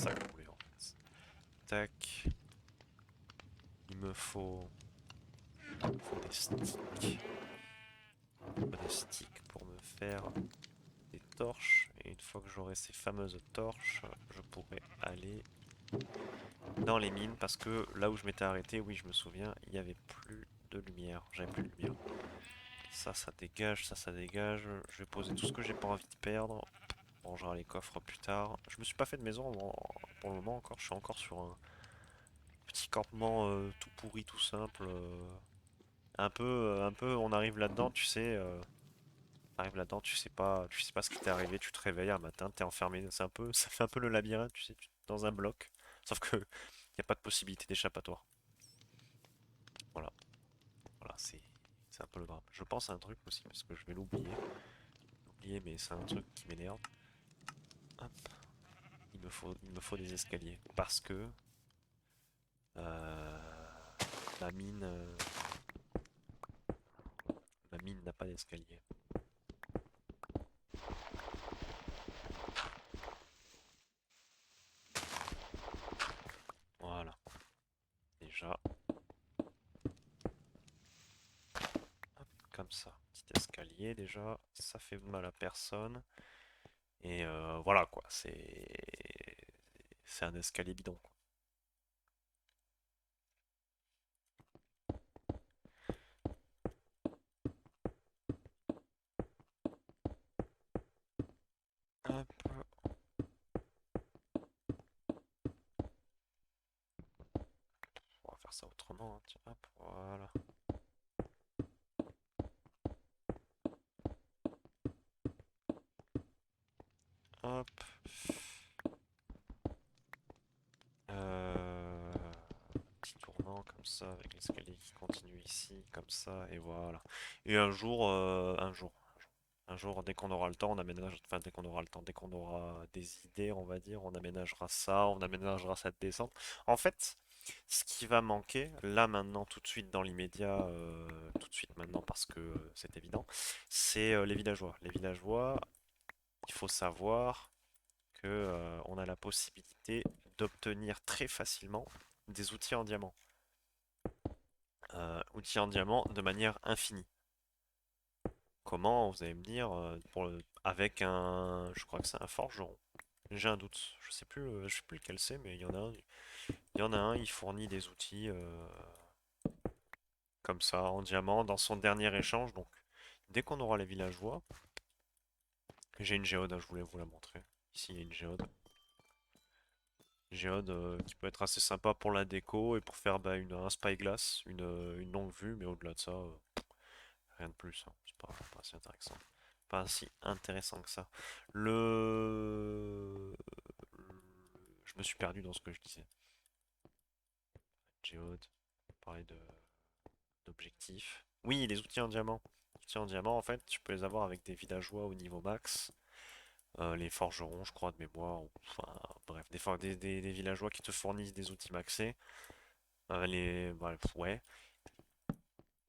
ça que je voulais en fait. Tac. Il me faut, des sticks. Des sticks pour me faire des torches. Et une fois que j'aurai ces fameuses torches, je pourrai aller dans les mines. Parce que là où je m'étais arrêté, oui, je me souviens, il n'y avait plus de lumière. J'avais plus de lumière. Ça dégage, ça dégage. Je vais poser tout ce que j'ai pas envie de perdre. On rangera les coffres plus tard. Je me suis pas fait de maison pour le moment encore. Je suis encore sur un petit campement tout pourri, tout simple. On arrive là-dedans, tu sais. T'arrives là-dedans, tu sais pas ce qui t'est arrivé. Tu te réveilles un matin, t'es enfermé. Ça fait un peu le labyrinthe, tu sais, dans un bloc. Sauf que y a pas de possibilité d'échappatoire. Voilà, voilà, c'est un peu le drame. Je pense à un truc aussi parce que je vais l'oublier, mais c'est un truc qui m'énerve. Hop. Il me faut des escaliers parce que euh, la mine, euh, la mine n'a pas d'escalier. Voilà, déjà, hop, comme ça, petit escalier déjà, ça fait mal à personne. Et voilà quoi, c'est un escalier bidon, quoi. Hop, on va faire ça autrement, hein, tiens, hop, voilà. Hop. Euh, Petit tournant comme ça, avec l'escalier qui continue ici, comme ça, et voilà. Et un jour, dès qu'on aura le temps, on aménage, enfin dès qu'on aura le temps, dès qu'on aura des idées, on va dire, on aménagera ça, on aménagera cette descente. En fait, ce qui va manquer, là maintenant, tout de suite, dans l'immédiat, tout de suite maintenant, parce que c'est évident, c'est les villageois. Les villageois, il faut savoir que on a la possibilité d'obtenir très facilement des outils en diamant. Outils en diamant de manière infinie. Comment, vous allez me dire, avec je crois que c'est un forgeron. J'ai un doute, je sais plus lequel c'est, mais il y en a un, il fournit des outils comme ça en diamant dans son dernier échange. Donc, dès qu'on aura les villageois, j'ai une géode, hein, je voulais vous la montrer. Ici, il y a une géode. Géode qui peut être assez sympa pour la déco et pour faire bah, un spyglass, une longue vue, mais au-delà de ça, rien de plus, hein. C'est pas assez intéressant. Pas si intéressant que ça. Le... Je me suis perdu dans ce que je disais. Géode, parler d'objectifs. Oui, les outils en diamant. Les outils en diamant, en fait, tu peux les avoir avec des villageois au niveau max. Les forgerons, je crois, de mémoire. Enfin, bref, des villageois qui te fournissent des outils maxés. Bah, ouais.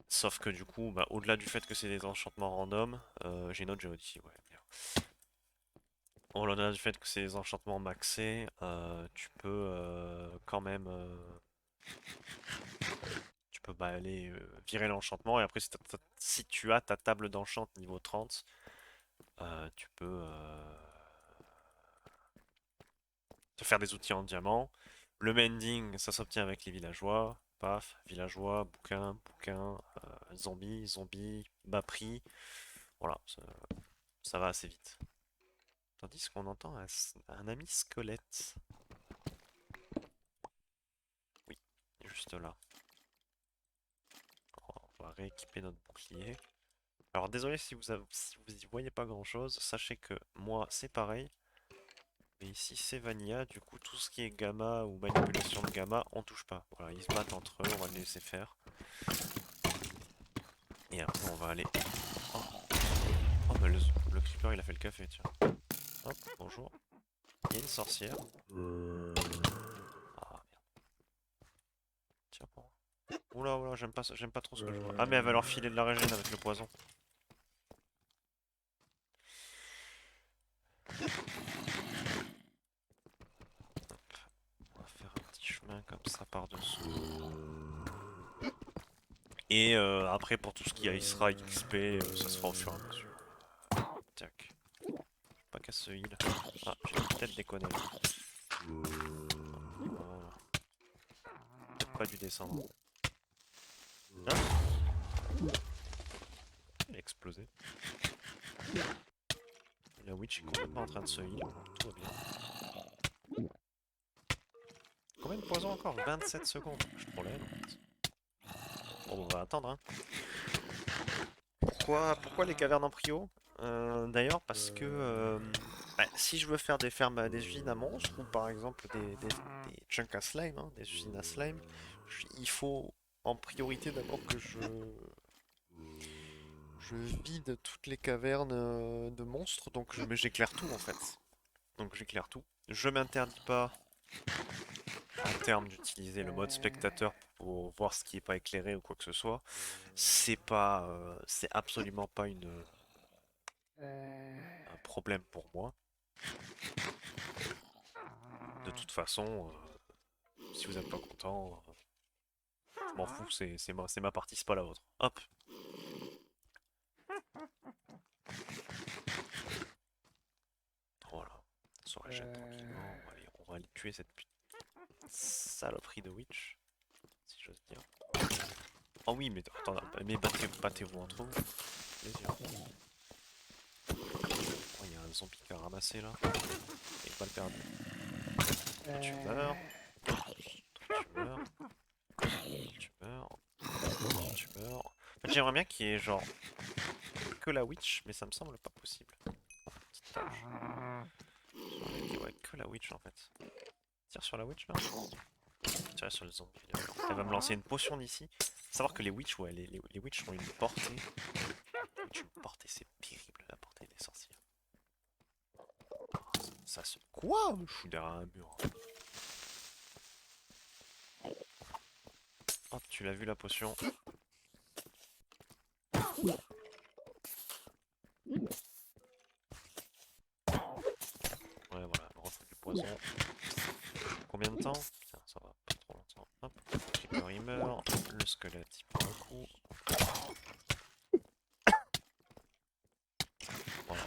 Sauf que du coup, bah, au-delà du fait que c'est des enchantements random, j'ai une autre géode ici, ouais. Bien. Au-delà du fait que c'est des enchantements maxés, tu peux quand même, tu peux bah, aller virer l'enchantement et après si tu as ta table d'enchant niveau 30, tu peux te faire des outils en diamant. Le mending, ça s'obtient avec les villageois. Paf, villageois, bouquin, zombie, bas prix. Voilà, ça va assez vite. Tandis qu'on entend un ami squelette. Oui, juste là. On va rééquiper notre bouclier. Alors désolé si vous y voyez pas grand chose, sachez que moi c'est pareil. Mais ici c'est Vanilla, du coup tout ce qui est gamma ou manipulation de gamma, on touche pas. Voilà, ils se battent entre eux, on va les laisser faire. Et après on va aller... Oh, oh bah le creeper il a fait le café, tiens. Hop, bonjour. Il y a une sorcière. Ah merde, tiens bon. Oula oula, j'aime pas trop ce que je vois. Ah mais elle va leur filer de la régène avec le poison. par-dessous. Et après, pour tout ce qui sera XP, ça se fera au fur et à mesure. Tac. Pas qu'à ce heal. Ah, j'ai peut-être déconné là. Voilà. Peut-être pas dû descendre. Ah, il a explosé. La witch est complètement en train de se heal. Tout va bien. Combien de poison encore? 27 secondes. Je prends l'aide en fait. Bon, on va attendre hein. Pourquoi les cavernes en prio? D'ailleurs parce que bah, si je veux faire des fermes, des usines à monstres ou par exemple des chunks à slime, hein, des usines à slime, il faut en priorité d'abord que je vide toutes les cavernes de monstres, donc j'éclaire tout en fait. Donc j'éclaire tout. Je m'interdis pas à terme d'utiliser le mode spectateur pour voir ce qui est pas éclairé ou quoi que ce soit. C'est absolument pas un problème pour moi. De toute façon, si vous n'êtes pas content, je m'en fous, c'est ma partie, c'est pas la vôtre. Hop. Voilà. On se régène tranquillement. On va aller tuer cette saloperie de witch, si j'ose dire. Oh oui, mais attends, mais battez-vous entre vous. Plaisir. Oh, il y a un zombie qui a ramassé là. Et pas le perdu. Toi, tu meurs. Toi, tu meurs. Tu meurs. Tu meurs. En fait, j'aimerais bien qu'il y ait genre que la witch, mais ça me semble pas possible. Petite tâche. J'aimerais qu'il y ait que la witch en fait. Tire sur la witch là. Tire sur le zombie. Elle va me lancer une potion d'ici. Savoir que les witch, ouais, les witch ont une portée. Une portée, c'est terrible la portée des sorciers. Ça se. Quoi? Je suis derrière un mur. Hop, tu l'as vu la potion. Ouais, voilà, on refait du poison. Combien de temps? Tiens, ça va pas trop longtemps. Hop, le creeper il meurt, le squelette il prend un coup. Voilà.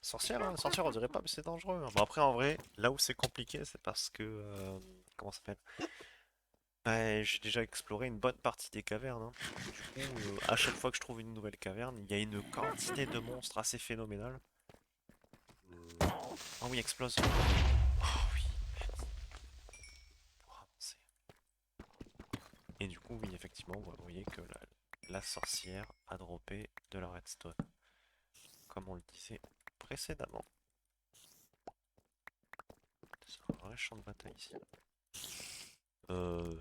Sorcière, hein, sorcière on dirait pas, mais c'est dangereux. Hein. Bon, après, en vrai, là où c'est compliqué, c'est parce que. Comment ça s'appelle? Bah, j'ai déjà exploré une bonne partie des cavernes. Hein. Du coup, à chaque fois que je trouve une nouvelle caverne, il y a une quantité de monstres assez phénoménale. Ah oui, explose. Oh oui, pour avancer. Et du coup, oui, effectivement, vous voyez que la sorcière a droppé de la redstone. Comme on le disait précédemment. C'est un vrai champ de bataille ici. Vous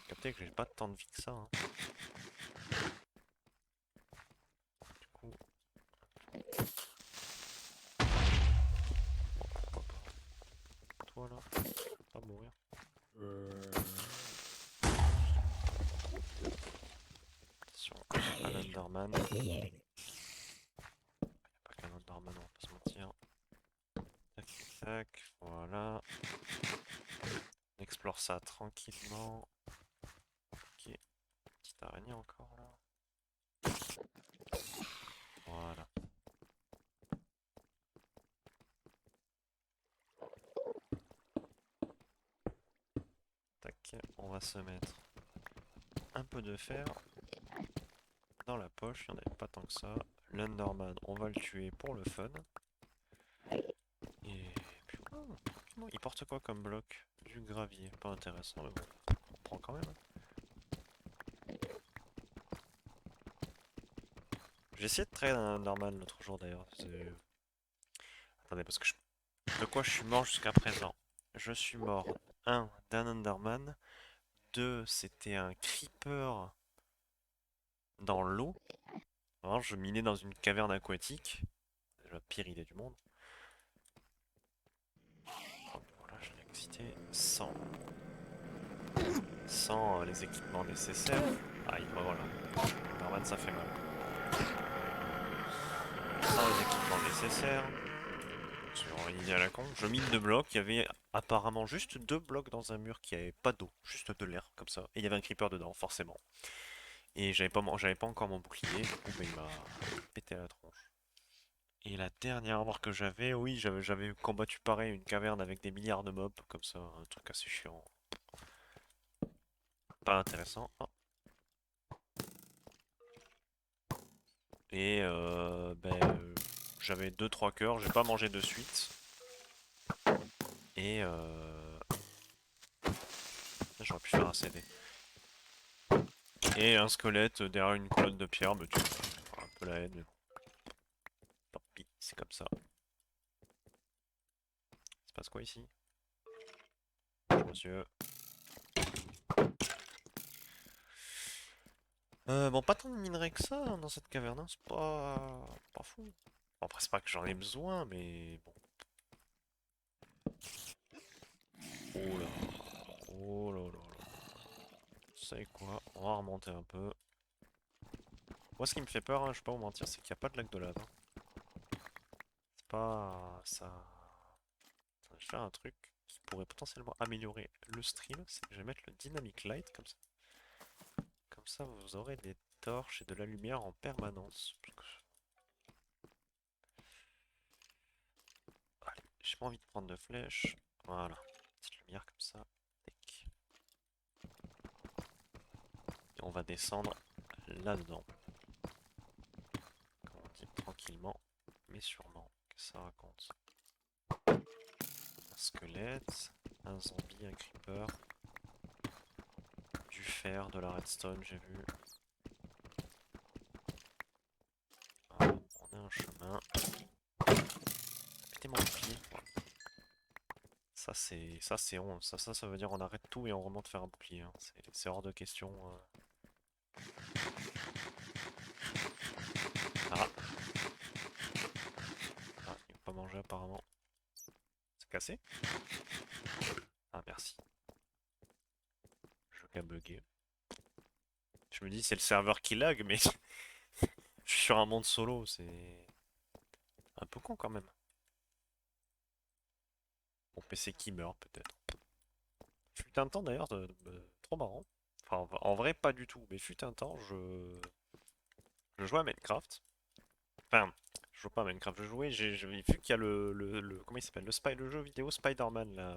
captez que j'ai pas tant de vie que ça. Hein. Du coup. Bon, pourquoi pas. Toi là, pas mourir. Attention, un Enderman. Y'a pas qu'un Enderman, on va pas se mentir. Tac, tac, voilà. On explore ça tranquillement. Ok, petite araignée encore là. Voilà. Tac, on va se mettre un peu de fer dans la poche, il n'y en avait pas tant que ça. L'Enderman, on va le tuer pour le fun. Et puis voilà, tranquillement. Il porte quoi comme bloc? Du gravier, pas intéressant, mais bon, on prend quand même. J'ai essayé de traiter un Enderman l'autre jour d'ailleurs. Attendez, parce que de quoi je suis mort jusqu'à présent? Je suis mort, un, d'un Enderman. Deux, c'était un creeper dans l'eau. Alors, je minais dans une caverne aquatique. C'est la pire idée du monde. Voilà, j'ai excité. Sans les équipements nécessaires. Aïe, bah voilà. Norman, ça fait mal. Sans les équipements nécessaires. Sur une idée à la con. Je mine 2 blocs, il y avait apparemment juste 2 blocs dans un mur qui avait pas d'eau, juste de l'air, comme ça. Et il y avait un creeper dedans, forcément. Et j'avais pas encore mon bouclier, du coup bah, il m'a pété à la tronche. Et la dernière arbre que j'avais, oui, j'avais combattu pareil, une caverne avec des milliards de mobs, comme ça, un truc assez chiant. Pas intéressant. Oh. Et j'avais 2-3 cœurs, j'ai pas mangé de suite. Et j'aurais pu faire un CD. Et un squelette derrière une colonne de pierre me tue. Un peu la haine, mais bon. Tant pis, c'est comme ça. Il se passe quoi ici? Bonjour monsieur. Bon, pas tant de minerais que ça hein, dans cette caverne, hein, c'est pas fou. Bon, après, c'est pas que j'en ai besoin, mais bon. Oh là, oh là là là. Vous savez quoi? On va remonter un peu. Moi, ce qui me fait peur, hein, je vais pas vous mentir, c'est qu'il n'y a pas de lac de lave. Hein. C'est pas ça. Attends, je vais faire un truc qui pourrait potentiellement améliorer le stream, c'est que je vais mettre le dynamic light comme ça. Comme ça, vous aurez des torches et de la lumière en permanence. Allez, j'ai pas envie de prendre de flèches. Voilà, petite lumière comme ça. Tac. Et on va descendre là-dedans. Comme on dit, tranquillement, mais sûrement. Qu'est-ce que ça raconte? Un squelette, un zombie, un creeper, du fer, de la redstone, j'ai vu. Voilà, on est un chemin. Pétez mon pied. Ça c'est honte. Ça veut dire on arrête tout et on remonte faire un bouclier. Hein. C'est hors de question. Ah, ah, il va pas manger apparemment. C'est cassé? Ah merci. Je vais bugger. Je me dis c'est le serveur qui lag, mais je suis sur un monde solo, c'est un peu con quand même. Mon PC qui meurt peut-être. Fut un temps d'ailleurs trop marrant. Enfin en vrai pas du tout, mais fut un temps je jouais à Minecraft. Enfin, je joue pas à Minecraft, je jouais, j'ai vu qu'il y a comment il s'appelle? Le jeu vidéo Spider-Man là.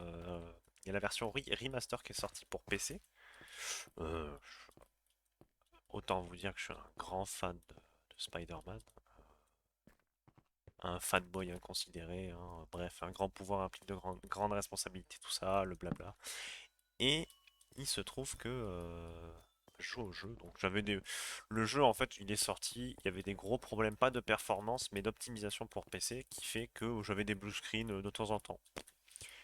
Il y a la version remaster qui est sortie pour PC. Euh, Autant vous dire que je suis un grand fan de Spider-Man. Un fanboy inconsidéré, hein. Bref, un grand pouvoir implique de grandes responsabilités, tout ça, le blabla. Et il se trouve que je joue au jeu, donc le jeu en fait il est sorti, il y avait des gros problèmes, pas de performance, mais d'optimisation pour PC, qui fait que j'avais des blue screens de temps en temps.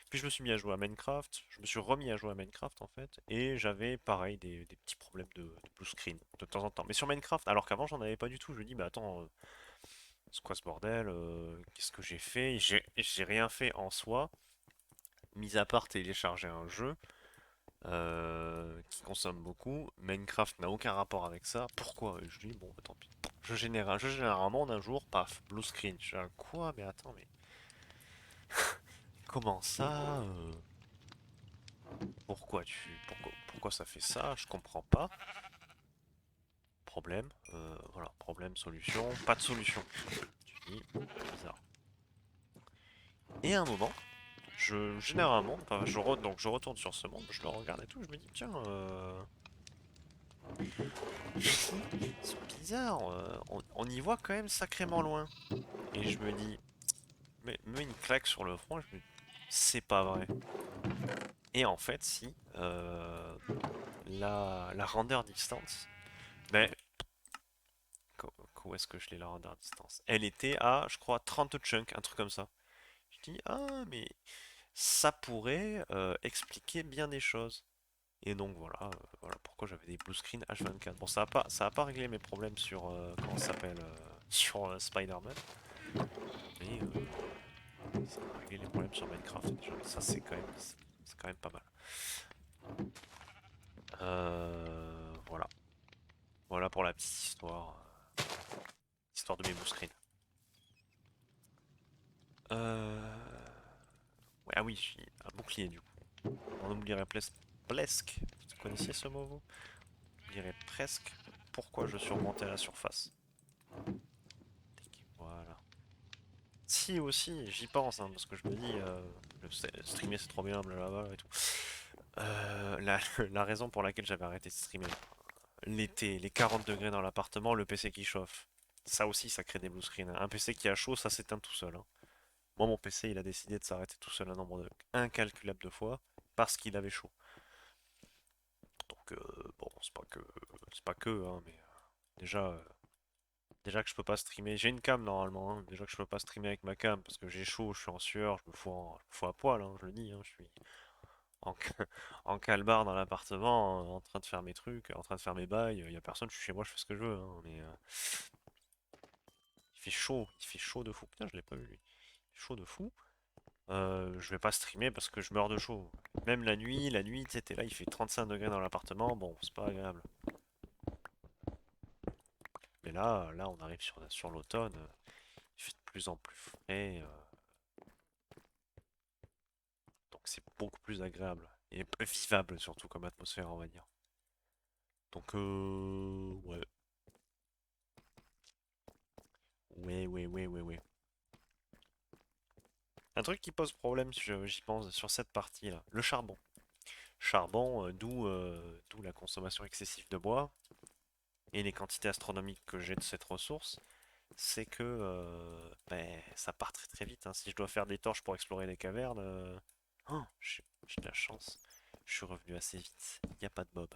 Puis je me suis mis à jouer à Minecraft, je me suis remis à jouer à Minecraft en fait, et j'avais pareil des petits problèmes de blue screen de temps en temps. Mais sur Minecraft, alors qu'avant j'en avais pas du tout, je me dis bah attends, c'est quoi ce bordel? Qu'est-ce que j'ai fait? J'ai rien fait en soi, mis à part télécharger un jeu qui consomme beaucoup. Minecraft n'a aucun rapport avec ça. Pourquoi? Et je dis bon bah, tant pis. Je génère un monde un jour, paf, blue screen. Je dis quoi? Mais attends, mais comment ça? Pourquoi ça fait ça? Je comprends pas. Problème, voilà, problème, solution, pas de solution. Tu dis, bizarre. Et à un moment, je génère un monde, enfin, donc je retourne sur ce monde, je le regarde et tout, je me dis, tiens, c'est bizarre, on y voit quand même sacrément loin. Et je me dis, mets une claque sur le front, je me dis, c'est pas vrai. Et en fait, si, la render distance, ben, où est-ce que je l'ai la render distance? Elle était à, je crois, 30 chunks, un truc comme ça. Je dis, ah, mais ça pourrait expliquer bien des choses. Et donc voilà pourquoi j'avais des blue screen H24. Bon, ça a pas réglé mes problèmes sur, comment ça s'appelle, sur Spider-Man, mais ça a réglé les problèmes sur Minecraft. Déjà. Ça, c'est quand même pas mal. Voilà. Voilà pour la petite histoire. Histoire de mes blue screens. Ah oui, j'ai un bouclier du coup. On oublierait presque. Vous connaissiez ce mot vous? On dirait presque pourquoi je suis remonté à la surface. Voilà. Si aussi, j'y pense, hein, parce que je me dis, streamer c'est trop bien, blablabla et tout. La raison pour laquelle j'avais arrêté de streamer, l'été, les 40 degrés dans l'appartement, le PC qui chauffe. Ça aussi, ça crée des blue screens. Un PC qui a chaud, ça s'éteint tout seul, hein. Moi, mon PC, il a décidé de s'arrêter tout seul un nombre incalculable de fois parce qu'il avait chaud. Donc, bon, c'est pas que, hein, mais déjà que je peux pas streamer. J'ai une cam normalement, hein. Déjà que je peux pas streamer avec ma cam parce que j'ai chaud, je suis en sueur, je me fous à poil, hein, je le dis, hein, je suis en, en calbar dans l'appartement, en train de faire mes trucs, en train de faire mes bails. Il y a personne, je suis chez moi, je fais ce que je veux, hein, mais il fait chaud de fou. Putain, je l'ai pas vu lui. Il fait chaud de fou. Je vais pas streamer parce que je meurs de chaud. Même la nuit, tu sais, t'es là, il fait 35 degrés dans l'appartement, bon, c'est pas agréable. Mais là, on arrive sur l'automne, il fait de plus en plus frais, donc c'est beaucoup plus agréable. Et vivable surtout comme atmosphère, on va dire. Donc, ouais. Ouais. Un truc qui pose problème, j'y pense, sur cette partie-là, le charbon. Charbon, d'où la consommation excessive de bois et les quantités astronomiques que j'ai de cette ressource, c'est que ben, ça part très très vite, hein. Si je dois faire des torches pour explorer les cavernes, oh, j'ai de la chance. Je suis revenu assez vite. Il n'y a pas de mob.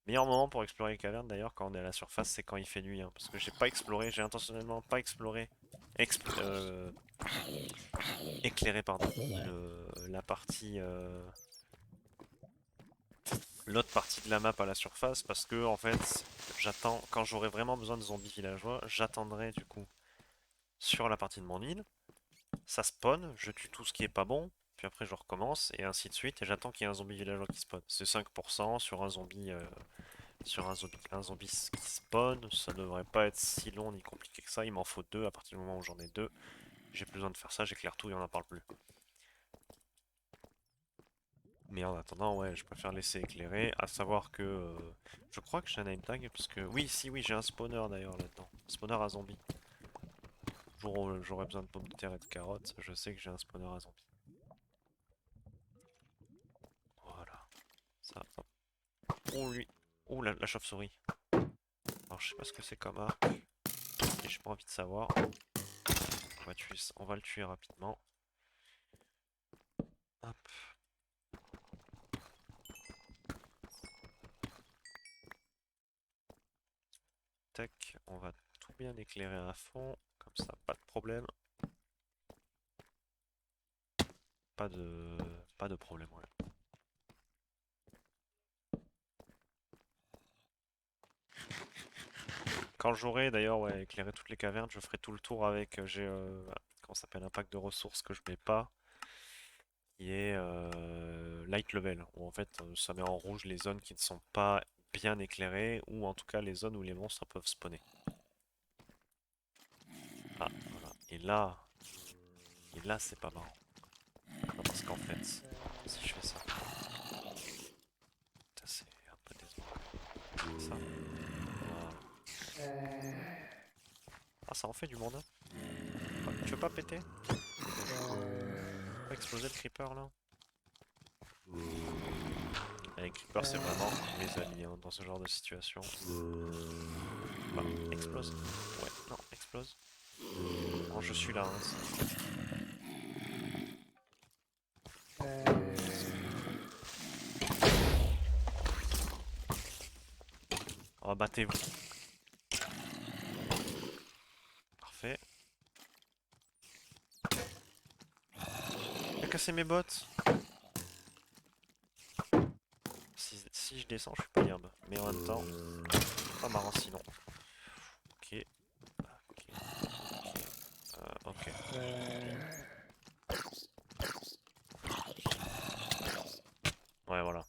Meilleur moment pour explorer les cavernes d'ailleurs quand on est à la surface, c'est quand il fait nuit, hein, parce que j'ai pas exploré, j'ai intentionnellement pas exploré, éclairé pardon, la partie, l'autre partie de la map à la surface parce que en fait, j'attends quand j'aurai vraiment besoin de zombies villageois, j'attendrai du coup sur la partie de mon île. Ça spawn, je tue tout ce qui est pas bon, puis après je recommence, et ainsi de suite, et j'attends qu'il y ait un zombie villageois qui spawn. C'est 5% sur un zombie qui spawn, ça devrait pas être si long ni compliqué que ça, il m'en faut deux à partir du moment où j'en ai deux. J'ai plus besoin de faire ça, j'éclaire tout et on n'en parle plus. Mais en attendant, ouais, je préfère laisser éclairer, à savoir que je crois que j'ai un name tag, parce que oui, si, oui, j'ai un spawner d'ailleurs là-dedans, un spawner à zombies. Jour où j'aurai besoin de pommes de terre et de carottes, je sais que j'ai un spawner à zombies. Voilà, ça, hop. Oh lui, oh la chauve-souris. Alors je sais pas ce que c'est comme arc, et j'ai pas envie de savoir. On va le tuer rapidement. Hop, tac, on va tout bien éclairer à fond, comme ça, pas de problème. Pas de, pas de problème, ouais. Quand j'aurai d'ailleurs ouais, éclairé toutes les cavernes, je ferai tout le tour avec, j'ai, comment ça s'appelle, un pack de ressources que je mets pas, qui est light level, où en fait ça met en rouge les zones qui ne sont pas bien éclairées, ou en tout cas les zones où les monstres peuvent spawner. Ah, voilà. Et là c'est pas marrant. Non, parce qu'en fait, si je fais ça, putain, c'est un peu décevant. Ça, voilà. Ah, ça en fait du monde, hein. Tu veux pas péter? Pas exploser le creeper là? Les creepers c'est vraiment mes alliés hein, dans ce genre de situation. Bah, explose. Ouais, non, explose. Non, je suis là, hein, oh, battez-vous. Parfait. Il a cassé mes bottes. Si je descends, je suis pas herbe. Mais en même temps, pas marrant sinon. Ok. Ok. Ok. Ouais, voilà.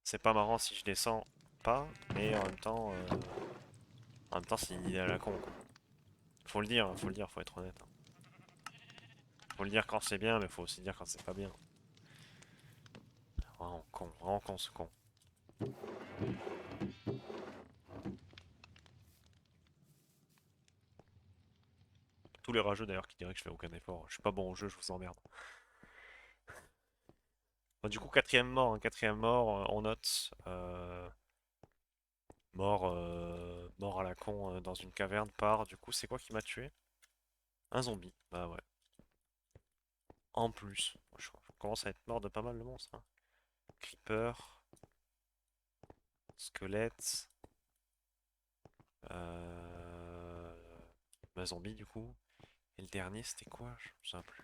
C'est pas marrant si je descends pas, mais en même temps, c'est une idée à la con, quoi. Faut le dire, faut être honnête, hein. Faut le dire quand c'est bien, mais faut aussi dire quand c'est pas bien. Vraiment con ce con. Tous les rageux d'ailleurs qui diraient que je fais aucun effort. Je suis pas bon au jeu, je vous emmerde. Bon, du coup, quatrième mort, hein, quatrième mort, on note. Mort à la con dans une caverne par. Du coup, c'est quoi qui m'a tué? Un zombie. Bah ouais. En plus. Je commence à être mort de pas mal de monstres, hein. Creeper. Squelette. Euh... Bah, zombie du coup. Et le dernier, c'était quoi? Je me souviens plus.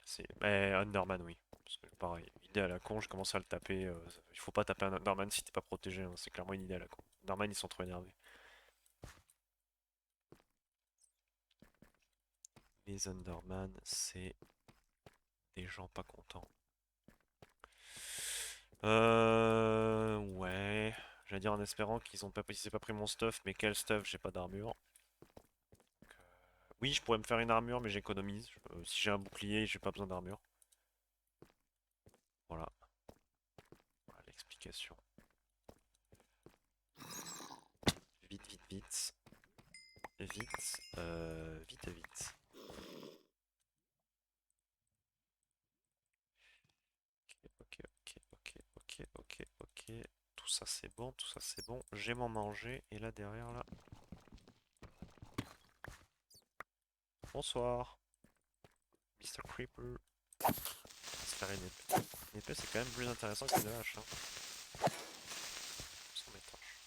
C'est Underman, oui. Parce que pareil, idée à la con, je commence à le taper. Il faut pas taper un Underman si t'es pas protégé, hein. C'est clairement une idée à la con. Underman, ils sont trop énervés. Les Underman, c'est des gens pas contents. Ouais. J'allais dire en espérant qu'ils ont pas, ils aient pas pris mon stuff, mais quel stuff? J'ai pas d'armure. Oui, je pourrais me faire une armure, mais j'économise. Si j'ai un bouclier, j'ai pas besoin d'armure. Voilà. Voilà l'explication. Vite, vite, vite. Vite. Vite, vite. Ok, ok, ok, ok, ok, ok. Tout ça c'est bon, tout ça c'est bon. J'ai mon manger. Et là derrière, là. Bonsoir. Mr. Creeper. On va se faire une épée. Une épée c'est quand même plus intéressant que une hache, hein. Sans métange.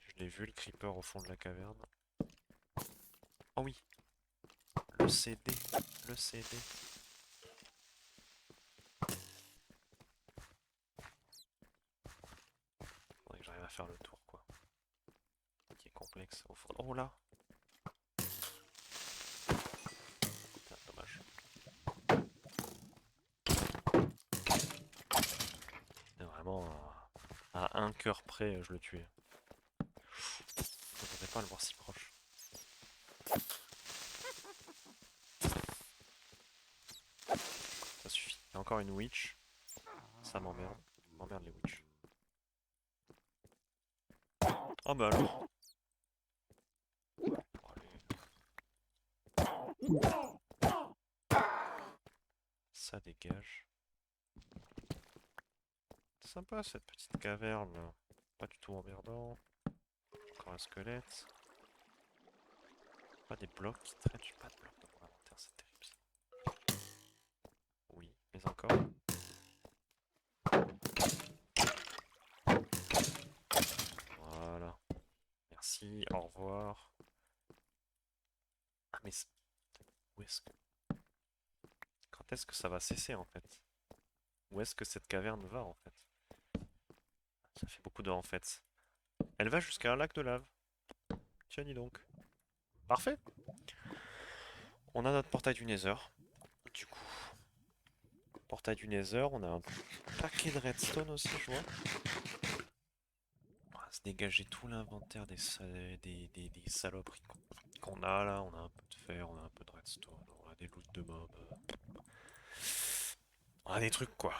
Je l'ai vu le creeper au fond de la caverne. Oh oui. Le CD. Le CD. Faudrait que j'arrive à faire le tour quoi. Qui est complexe. Au fond. Oh là. Putain, dommage. Vraiment à un cœur près, je le tuais. Je m'attendais pas à le voir si proche. Ça suffit. Il y a encore une witch. Ça m'emmerde. M'emmerde les witch. Oh bah alors. Oh, ça dégage. Sympa cette petite caverne là. Pas du tout emmerdant. Encore un squelette. Pas des blocs qui traînent. J'ai pas de blocs dans mon inventaire, c'est terrible ça. Oui, mais encore. Voilà. Merci, au revoir. Ah mais où est-ce que... Quand est-ce que ça va cesser en fait? Où est-ce que cette caverne va en fait? Ça fait beaucoup de en fait. Elle va jusqu'à un lac de lave. Tiens dis donc. Parfait. On a notre portail du Nether. Du coup, portail du Nether, on a un paquet de redstone aussi, je vois. On va se dégager tout l'inventaire des saloperies qu'on a là. On a un peu de fer, on a un peu de redstone, on a des loots de mobs. On a des trucs quoi.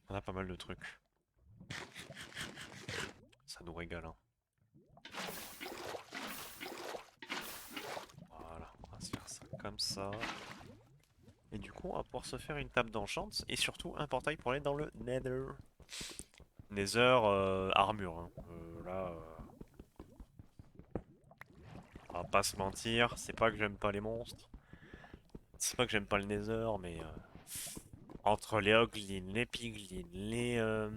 On a pas mal de trucs. Ça nous régale, hein. Voilà, on va se faire ça comme ça. Et du coup, on va pouvoir se faire une table d'enchant et surtout un portail pour aller dans le Nether. Nether armure, hein. Là, on va pas se mentir, c'est pas que j'aime pas les monstres. C'est pas que j'aime pas le Nether, mais entre les Hoglins, les Piglins,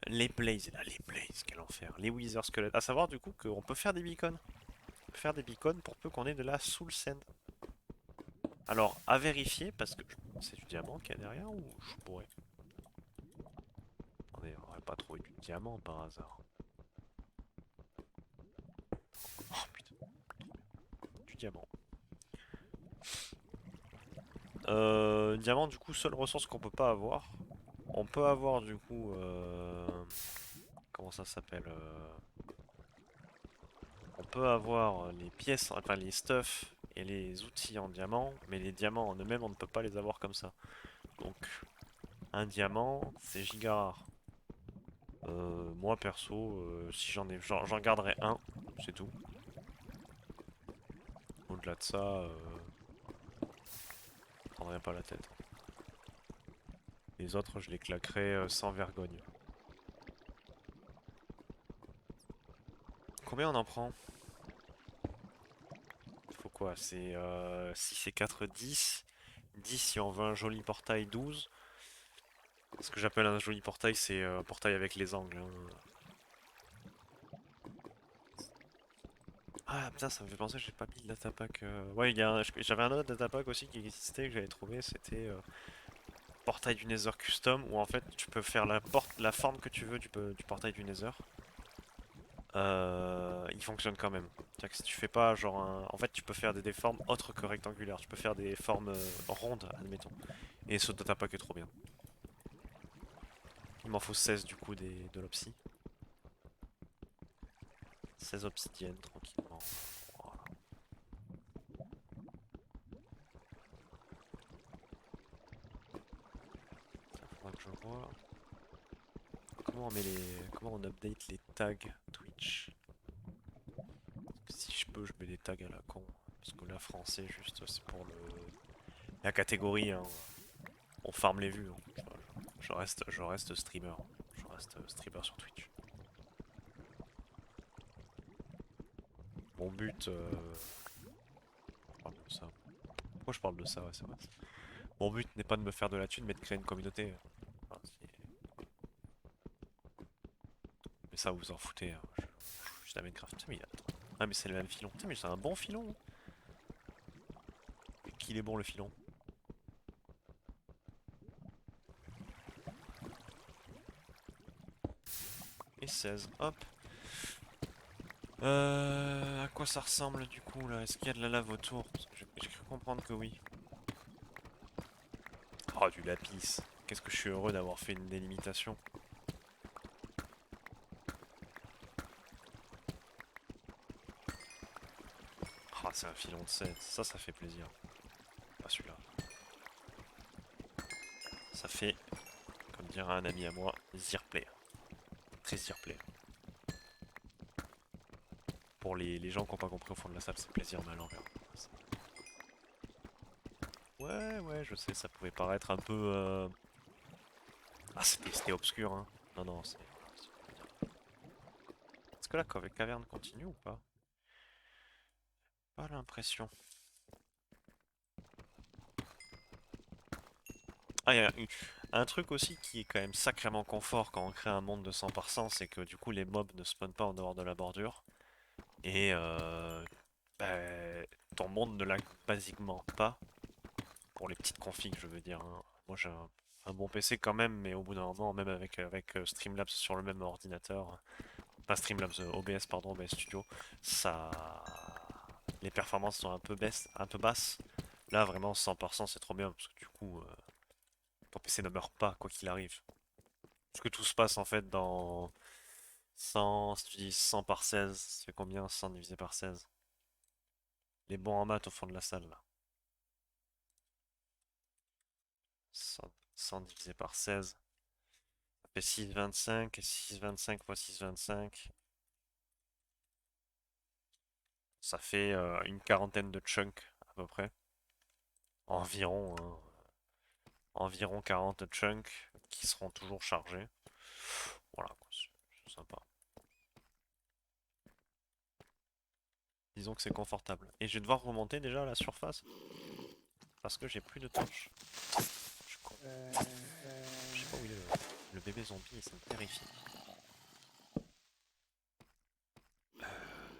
les Blaze, là, les Blaze, quel enfer. Les Wither Skeletons. À savoir du coup qu'on peut faire des beacons. On peut faire des beacons pour peu qu'on ait de la Soul Sand. Alors, à vérifier, parce que c'est du diamant qu'il y a derrière ou je pourrais. Attendez, on aurait pas trouvé du diamant par hasard. Oh putain, du diamant. Diamant, du coup, seule ressource qu'on peut pas avoir. On peut avoir, du coup, comment ça s'appelle on peut avoir les pièces, enfin les stuffs et les outils en diamant, mais les diamants en eux-mêmes, on ne peut pas les avoir comme ça. Donc, un diamant, c'est giga rare. Moi perso, si j'en ai, j'en garderai un, c'est tout. Au-delà de ça, je prendrai pas la tête. Les autres, je les claquerai sans vergogne. Combien on en prend? Il faut quoi? C'est 6 et 4, 10. 10 si on veut un joli portail, 12. Ce que j'appelle un joli portail, c'est un portail avec les angles, hein. Ah putain, ça me fait penser que j'ai pas mis le datapack. Ouais, j'avais un autre datapack aussi qui existait, que j'avais trouvé, c'était portail du Nether custom, où en fait tu peux faire la forme que tu veux du portail du Nether. Il fonctionne quand même. C'est-à-dire que si tu fais pas genre en fait tu peux faire des formes autres que rectangulaires, tu peux faire des formes rondes, admettons. Et ce datapack est trop bien. Il m'en faut 16 du coup de l'opsie. 16 obsidiennes tranquillement. Voilà. Ça faudra que je vois. Comment on update les tags Twitch? Si je peux, je mets des tags à la con. Parce que là, français, juste, c'est pour la catégorie, hein. On farm les vues, hein. Je reste streamer, hein. Je reste streamer sur Twitch. Mon but, je parle de ça. Pourquoi je parle de ça? Ouais, c'est vrai. Mon but n'est pas de me faire de la thune, mais de créer une communauté. Enfin, mais ça, vous en foutez, hein. Je suis la Minecraft. Putain, mais ah, mais c'est le même filon. Putain, mais c'est un bon filon. Qu'il est bon le filon. Et 16, hop. À quoi ça ressemble du coup là? Est-ce qu'il y a de la lave autour? Parce que j'ai cru comprendre que oui. Oh, du lapis. Qu'est-ce que je suis heureux d'avoir fait une délimitation. Ah, c'est un filon de 7. Ça fait plaisir. Pas celui-là. Ça fait, comme dirait un ami à moi, zirplay. Très zirplay. Pour les gens qui n'ont pas compris au fond de la salle, c'est plaisir mais à l'envers. Ouais, je sais, ça pouvait paraître un peu... Ah, c'était obscur, hein. Non, non, c'est... Est-ce que la caverne continue ou pas? Pas l'impression. Ah, il y a un truc aussi qui est quand même sacrément confort quand on crée un monde de 100%, c'est que du coup les mobs ne spawnent pas en dehors de la bordure. Et bah, ton monde ne lag basiquement pas. Pour les petites configs, je veux dire, hein. Moi j'ai un bon PC quand même, mais au bout d'un moment, même avec Streamlabs sur le même ordinateur, pas Streamlabs, OBS, pardon, OBS Studio, ça... les performances sont un peu basses. Là, vraiment, 100%, c'est trop bien, parce que du coup, ton PC ne meurt pas, quoi qu'il arrive. Parce que tout se passe en fait dans 100, si tu dis 100 par 16, c'est combien 100 divisé par 16? Les bons en maths au fond de la salle, là. 100 divisé par 16, ça fait 6,25, et 6,25 fois 6,25, ça fait une quarantaine de chunks, à peu près. Environ, hein. Environ 40 chunks qui seront toujours chargés. Voilà, quoi, c'est sympa. Disons que c'est confortable. Et je vais devoir remonter déjà à la surface, parce que j'ai plus de torches. Je suis con. Je sais pas où il est le bébé zombie et ça me terrifie.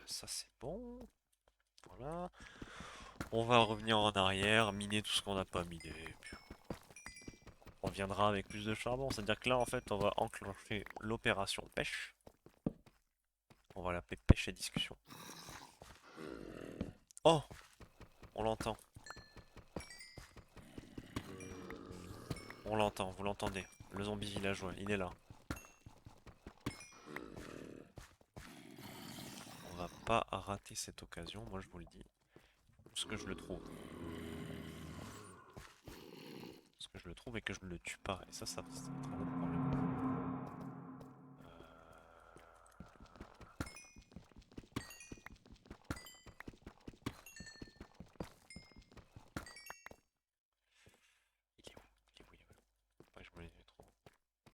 Ça c'est bon. Voilà. On va revenir en arrière, miner tout ce qu'on n'a pas miné. Puis on reviendra avec plus de charbon. C'est-à-dire que là en fait on va enclencher l'opération pêche. On va l'appeler pêche et discussion. Oh, on l'entend. On l'entend, vous l'entendez. Le zombie villageois, il est là. pas rater cette occasion, moi je vous le dis. Parce que je le trouve. Parce que je le trouve et que je ne le tue pas. Et ça, ça très bien.